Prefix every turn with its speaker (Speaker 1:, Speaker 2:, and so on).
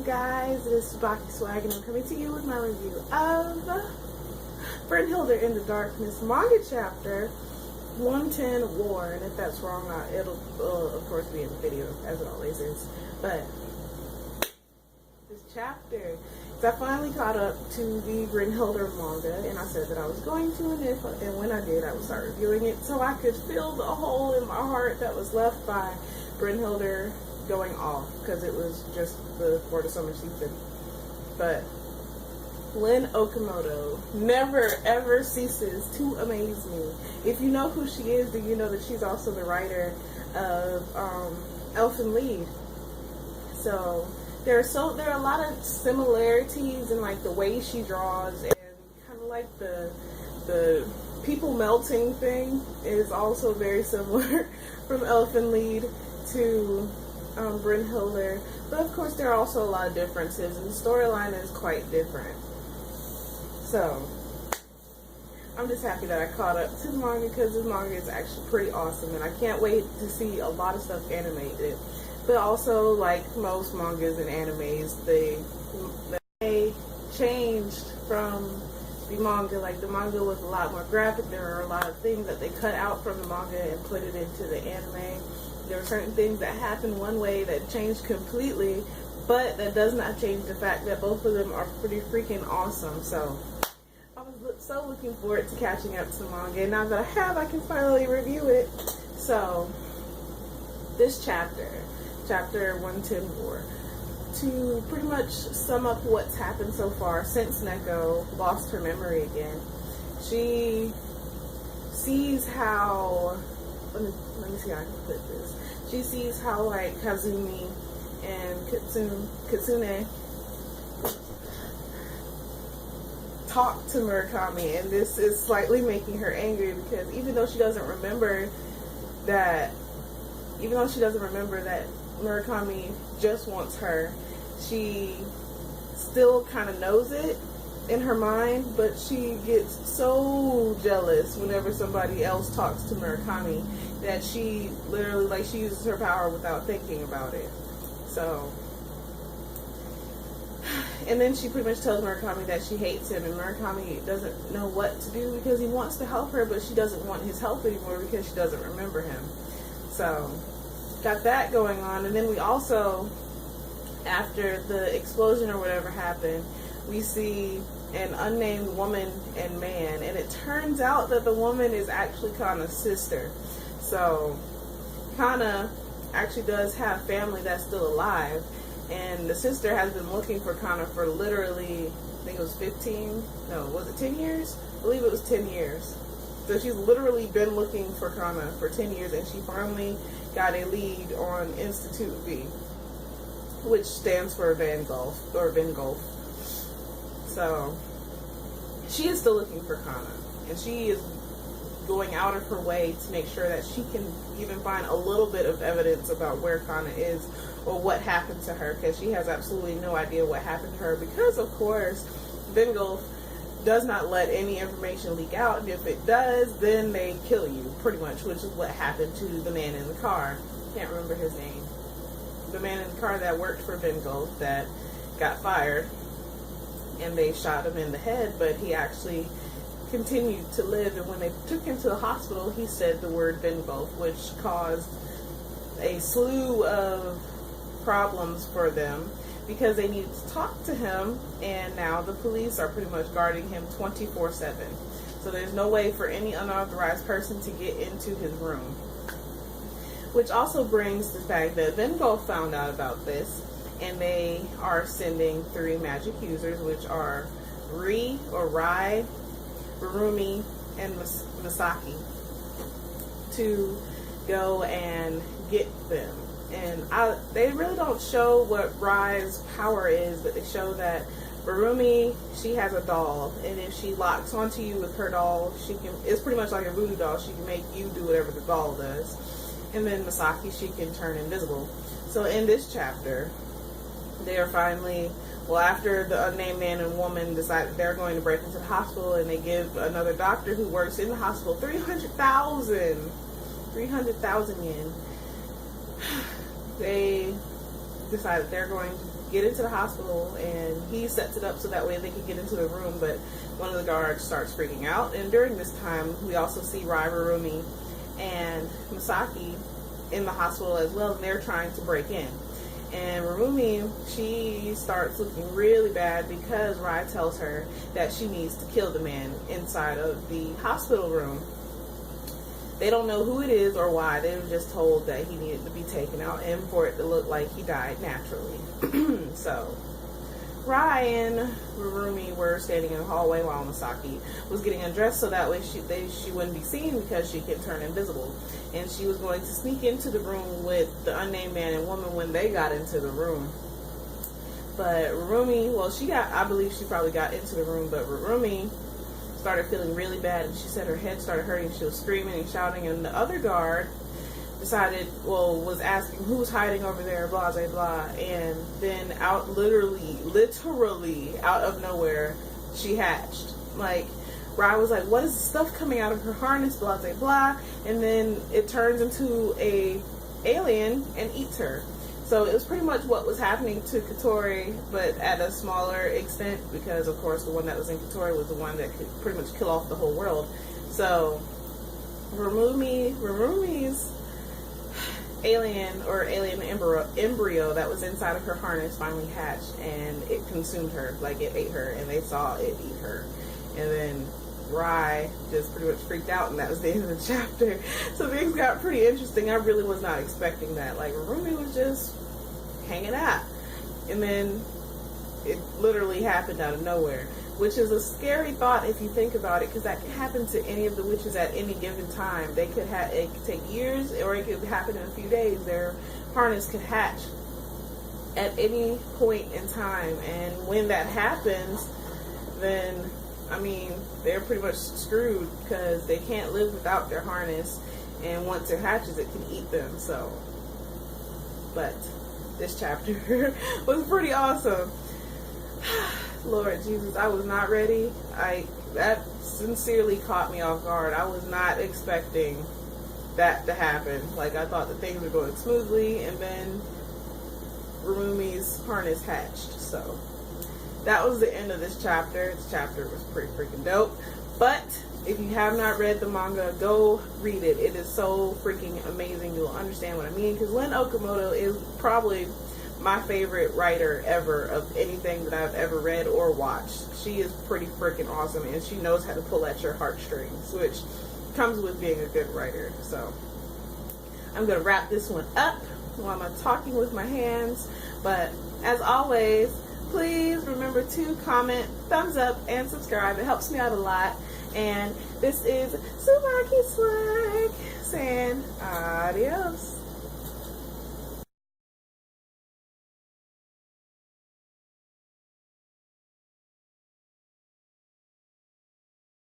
Speaker 1: guys? It is TsubakiSwagg and I'm coming to you with my review of Brynhildr in the Darkness manga chapter 110 War. And if that's wrong, it'll of course be in the video as it always is. But this chapter, I finally caught up to the Brynhildr manga, and I said that I was going to, and when I did, I would start reviewing it so I could fill the hole in my heart that was left by Brynhildr going off, because it was just for the summer season. But Lynn Okamoto never ever ceases to amaze me. If you know who she is, then you know that she's also the writer of Elfen Lied. So there are a lot of similarities in like the way she draws, and kind of like the people melting thing is also very similar from Elfen Lied to Brynhildr. But of course there are also a lot of differences, and the storyline is quite different. So I'm just happy that I caught up to the manga, because this manga is actually pretty awesome, and I can't wait to see a lot of stuff animated. But also, like most mangas and animes, they changed from the manga. Like, the manga was a lot more graphic. There are a lot of things that they cut out from the manga and put it into the anime. There are certain things that happened one way that changed completely, but that does not change the fact that both of them are pretty freaking awesome. So I was so looking forward to catching up to the manga, and now that I have, I can finally review it. So this chapter 110 War, to pretty much sum up what's happened so far since Neko lost her memory again. She sees how, let me see how I can put this. She sees how like Kazumi and Kitsune talk to Murakami, and this is slightly making her angry, because even though she doesn't remember that Murakami just wants her, she still kind of knows it in her mind, but she gets so jealous whenever somebody else talks to Murakami that she literally, like, she uses her power without thinking about it. So, and then she pretty much tells Murakami that she hates him, and Murakami doesn't know what to do, because he wants to help her, but she doesn't want his help anymore because she doesn't remember him. So got that going on. And then we also, after the explosion or whatever happened, we see an unnamed woman and man, and it turns out that the woman is actually Kana's sister. So Kana actually does have family that's still alive, and the sister has been looking for Kana for literally, I think it was 10 years? I believe it was 10 years. So she's literally been looking for Kana for 10 years, and she finally got a lead on Institute V, which stands for Vangolf, or Vingolf. So she is still looking for Kana, and she is going out of her way to make sure that she can even find a little bit of evidence about where Kana is or what happened to her, because she has absolutely no idea what happened to her, because of course Vingolf does not let any information leak out, and if it does, then they kill you, pretty much, which is what happened to the man in the car. Can't remember his name. The man in the car that worked for Vingolf that got fired, and they shot him in the head, but he actually continued to live, and when they took him to the hospital, he said the word Vingolf, which caused a slew of problems for them, because they needed to talk to him, and now the police are pretty much guarding him 24/7. So there's no way for any unauthorized person to get into his room. Which also brings the fact that Vingolf found out about this, and they are sending 3 magic users, which are Rai, Barumi, and Misaki, to go and get them. And they really don't show what Rai's power is, but they show that Barumi, she has a doll, and if she locks onto you with her doll, it's pretty much like a voodoo doll. She can make you do whatever the doll does. And then Misaki, she can turn invisible. So in this chapter, they are finally, after the unnamed man and woman decide they're going to break into the hospital, and they give another doctor who works in the hospital 300,000 yen. They decide that they're going to get into the hospital, and he sets it up so that way they can get into the room, but one of the guards starts freaking out. And during this time, we also see Rai, Rurumi, and Misaki in the hospital as well, and they're trying to break in. And Rurumi, she starts looking really bad because Rai tells her that she needs to kill the man inside of the hospital room. They don't know who it is or why. They were just told that he needed to be taken out and for it to look like he died naturally. So Rai and Rurumi were standing in the hallway while Misaki was getting undressed so that way she wouldn't be seen because she can turn invisible. And she was going to sneak into the room with the unnamed man and woman when they got into the room. But Rurumi, well, I believe she probably got into the room, but Rurumi started feeling really bad, and she said her head started hurting. She was screaming and shouting, and the other guard was asking who's hiding over there, blah, blah, blah. And then literally out of nowhere, she hatched. Like, Rai was like, what is the stuff coming out of her harness, blah, blah, blah. And then it turns into a alien and eats her. So it was pretty much what was happening to Katori, but at a smaller extent, because of course the one that was in Katori was the one that could pretty much kill off the whole world. So Rurumi's alien embryo that was inside of her harness finally hatched, and it consumed her, like it ate her, and they saw it eat her. And then Rai just pretty much freaked out, and that was the end of the chapter. So things got pretty interesting. I really was not expecting that. Like, Rurumi was just hanging out, and then it literally happened out of nowhere, which is a scary thought if you think about it, because that could happen to any of the witches at any given time. It could take years, or it could happen in a few days. Their harness could hatch at any point in time, and when that happens, then I mean, they're pretty much screwed because they can't live without their harness, and once it hatches, it can eat them. So, but this chapter was pretty awesome. Lord Jesus, I was not ready. That sincerely caught me off guard. I was not expecting that to happen. Like, I thought that things were going smoothly, and then Rurumi's harness hatched. So that was the end of this chapter. This chapter was pretty freaking dope. But if you have not read the manga, go read it. It is so freaking amazing. You'll understand what I mean. Because Lin Okamoto is probably my favorite writer ever of anything that I've ever read or watched. She is pretty freaking awesome. And she knows how to pull at your heartstrings, which comes with being a good writer. So I'm going to wrap this one up while I'm talking with my hands. But as always, please remember to comment, thumbs up, and subscribe. It helps me out a lot. And this is TsubakiSwagg saying adios.